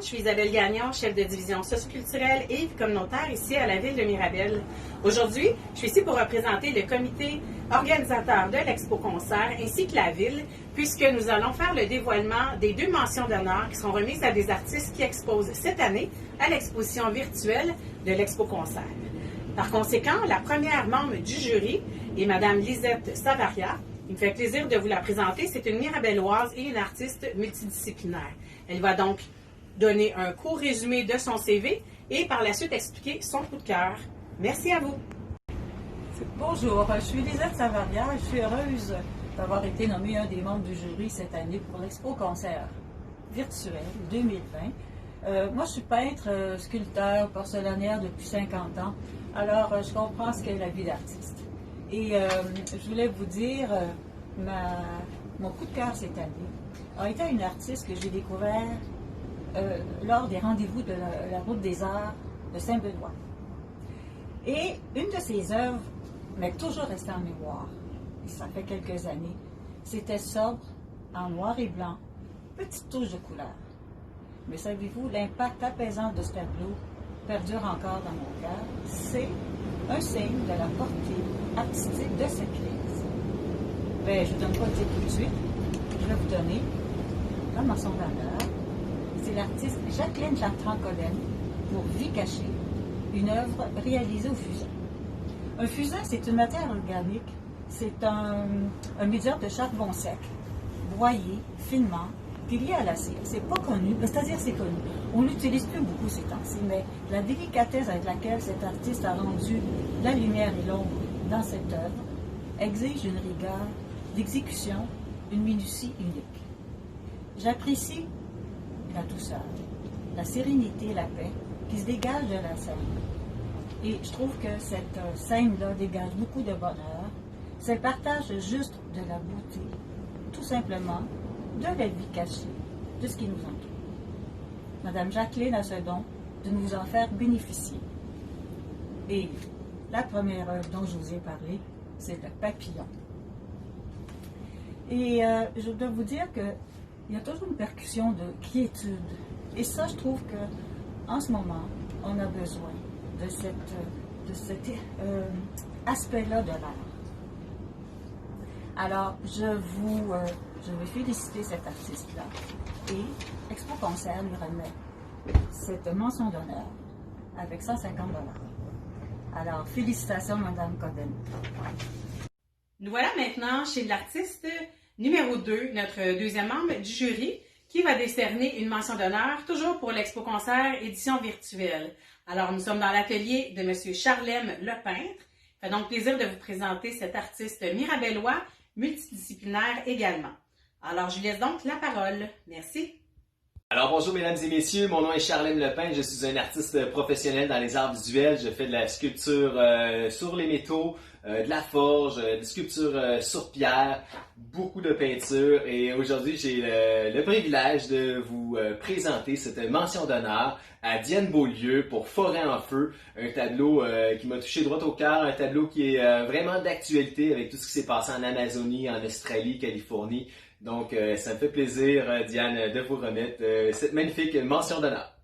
Je suis Isabelle Gagnon, chef de division socioculturelle et vie communautaire ici à la ville de Mirabel. Aujourd'hui, je suis ici pour représenter le comité organisateur de l'Expo-Concert ainsi que la ville, puisque nous allons faire le dévoilement des 2 mentions d'honneur qui seront remises à des artistes qui exposent cette année à l'exposition virtuelle de l'Expo-Concert. Par conséquent, la première membre du jury est Mme Lisette Savaria. Il me fait plaisir de vous la présenter. C'est une Mirabelloise et une artiste multidisciplinaire. Elle va donc donner un court résumé de son CV et par la suite expliquer son coup de cœur. Merci à vous. Bonjour, je suis Lisette Savaria et je suis heureuse d'avoir été nommée un des membres du jury cette année pour l'Expo-Concert virtuel 2020. Moi, je suis peintre, sculpteur, porcelainaire depuis 50 ans. Alors, je comprends ce qu'est la vie d'artiste. Et je voulais vous dire, mon coup de cœur cette année a été une artiste que j'ai découvert lors des rendez-vous de la Route des Arts de Saint-Benoît. Et une de ses œuvres m'est toujours restée en mémoire, et ça fait quelques années. C'était sobre, en noir et blanc, petite touche de couleur. Mais savez-vous, l'impact apaisant de ce tableau perdure encore dans mon cœur. C'est un signe de la portée artistique de cette pièce. Ben, je ne vous donne pas le titre tout de suite. Je vais vous donner la mention d'honneur. C'est l'artiste Jacqueline Chartrand-Collen pour Vie cachée, une œuvre réalisée au fusain. Un fusain, c'est une matière organique. C'est un médium de charbon sec, broyé finement, qui est lié à la cire. C'est pas connu, c'est-à-dire c'est connu. On l'utilise plus beaucoup ces temps-ci, mais la délicatesse avec laquelle cet artiste a rendu la lumière et l'ombre dans cette œuvre exige une rigueur d'exécution, une minutie unique. J'apprécie la douceur, la sérénité et la paix qui se dégagent de la scène. Et je trouve que cette scène-là dégage beaucoup de bonheur. C'est le partage juste de la beauté, tout simplement, de la vie cachée, de ce qui nous entoure. Madame Jacqueline a ce don de nous en faire bénéficier. Et la première œuvre dont je vous ai parlé, c'est le papillon. Et je dois vous dire qu'il y a toujours une percussion de quiétude. Et ça, je trouve qu'en ce moment, on a besoin de cet aspect-là de l'art. Alors, je vais féliciter cet artiste-là et Expo-Concert lui remet cette mention d'honneur avec 150 $. Alors, félicitations, Mme Collen. Nous voilà maintenant chez l'artiste numéro 2, notre deuxième membre du jury, qui va décerner une mention d'honneur, toujours pour l'Expo-Concert édition virtuelle. Alors, nous sommes dans l'atelier de M. Charlem Lepeintre. Ça fait donc plaisir de vous présenter cet artiste mirabellois, multidisciplinaire également. Alors, je lui laisse donc la parole. Merci. Alors bonjour mesdames et messieurs, mon nom est Charlem Lepeintre, je suis un artiste professionnel dans les arts visuels, je fais de la sculpture sur les métaux, de la forge, de sculpture sur pierre, beaucoup de peinture et aujourd'hui j'ai le privilège de vous présenter cette mention d'honneur à Diane Beaulieu pour Forêt en feu, un tableau qui m'a touché droit au cœur, un tableau qui est vraiment d'actualité avec tout ce qui s'est passé en Amazonie, en Australie, Californie. Donc, ça me fait plaisir, Diane, de vous remettre cette magnifique mention d'honneur.